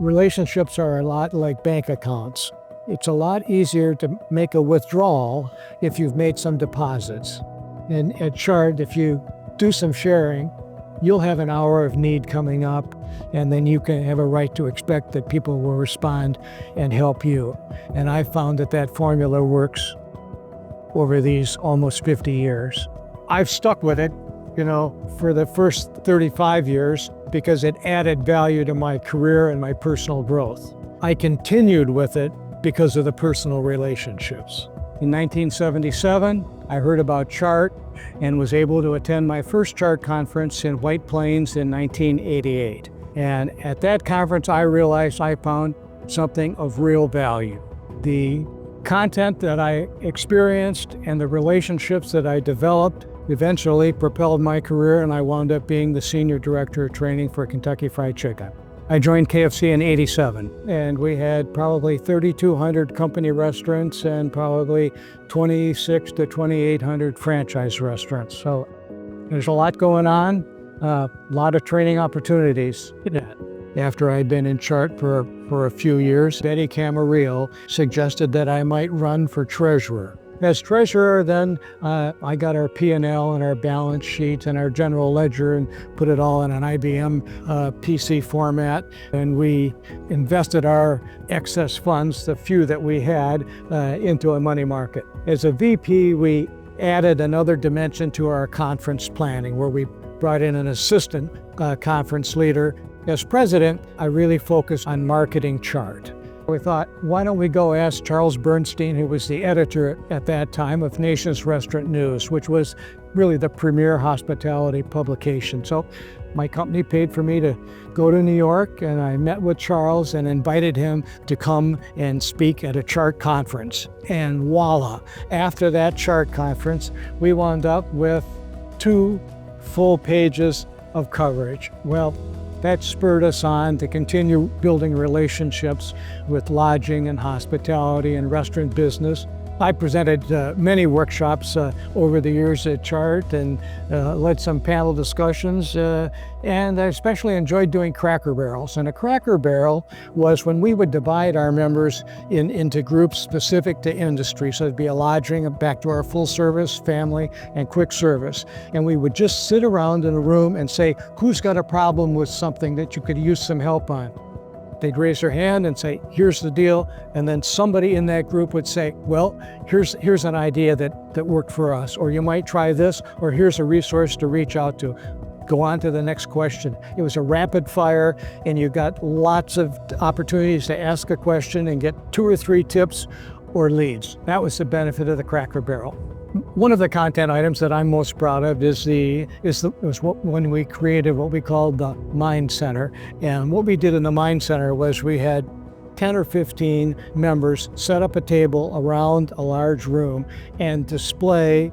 Relationships are a lot like bank accounts. It's a lot easier to make a withdrawal if you've made some deposits. And at Chart, if you do some sharing, you'll have an hour of need coming up, and then you can have a right to expect that people will respond and help you. And I found that that formula works over these almost 50 years. I've stuck with it, for the first 35 years because it added value to my career and my personal growth. I continued with it because of the personal relationships. In 1977, I heard about Chart and was able to attend my first Chart conference in White Plains in 1988. And at that conference, I realized I found something of real value. The content that I experienced and the relationships that I developed eventually propelled my career, and I wound up being the Senior Director of Training for Kentucky Fried Chicken. I joined KFC in '87, and we had probably 3,200 company restaurants and probably 2,600 to 2,800 franchise restaurants. So there's a lot going on, a lot of training opportunities. After I'd been in Chart for a few years, Betty Camarillo suggested that I might run for treasurer. As treasurer, then I got our P&L and our balance sheet and our general ledger and put it all in an IBM PC format. And we invested our excess funds, the few that we had, into a money market. As a VP, we added another dimension to our conference planning, where we brought in an assistant conference leader. As president, I really focused on marketing Chart. We thought, why don't we go ask Charles Bernstein, who was the editor at that time of Nation's Restaurant News, which was really the premier hospitality publication. So my company paid for me to go to New York, and I met with Charles and invited him to come and speak at a Chart conference. And voila, after that Chart conference, we wound up with 2 full pages of coverage. Well, that spurred us on to continue building relationships with lodging and hospitality and restaurant business. I presented many workshops over the years at Chart and led some panel discussions, and I especially enjoyed doing Cracker Barrels. And a Cracker Barrel was when we would divide our members into groups specific to industry. So it'd be a lodging, back to our full service, family, and quick service. And we would just sit around in a room and say, who's got a problem with something that you could use some help on? They'd raise their hand and say, here's the deal. And then somebody in that group would say, well, here's an idea that worked for us. Or you might try this, or here's a resource to reach out to. Go on to the next question. It was a rapid fire, and you got lots of opportunities to ask a question and get 2 or 3 tips or leads. That was the benefit of the Cracker Barrel. One of the content items that I'm most proud of when we created what we called the Mind Center. And what we did in the Mind Center was we had 10 or 15 members set up a table around a large room and display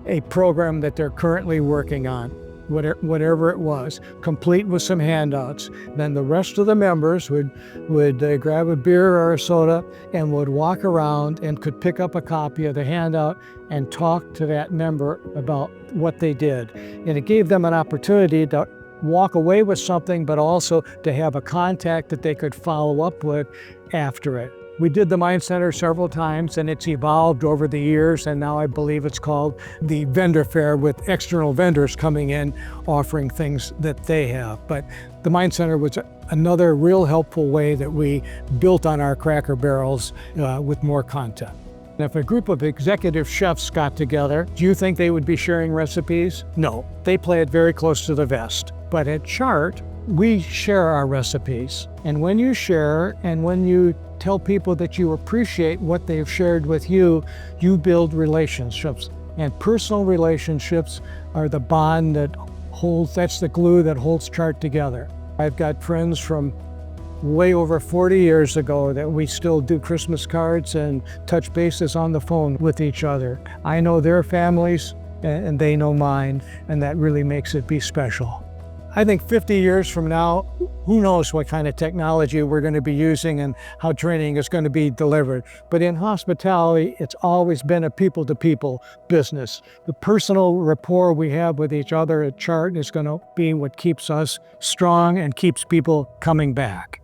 a program that they're currently working on, whatever it was, complete with some handouts. Then the rest of the members would grab a beer or a soda and would walk around and could pick up a copy of the handout and talk to that member about what they did. And it gave them an opportunity to walk away with something, but also to have a contact that they could follow up with after it. We did the Mind Center several times, and it's evolved over the years, and now I believe it's called the Vendor Fair, with external vendors coming in offering things that they have. But the Mind Center was another real helpful way that we built on our Cracker Barrels with more content. And if a group of executive chefs got together, do you think they would be sharing recipes? No, they play it very close to the vest. But at Chart, we share our recipes. And when you share and when you tell people that you appreciate what they've shared with you, you build relationships. And personal relationships are the bond that's the glue that holds Chart together. I've got friends from way over 40 years ago that we still do Christmas cards and touch bases on the phone with each other. I know their families and they know mine, and that really makes it be special. I think 50 years from now, who knows what kind of technology we're going to be using and how training is going to be delivered. But in hospitality, it's always been a people-to-people business. The personal rapport we have with each other at Chart is going to be what keeps us strong and keeps people coming back.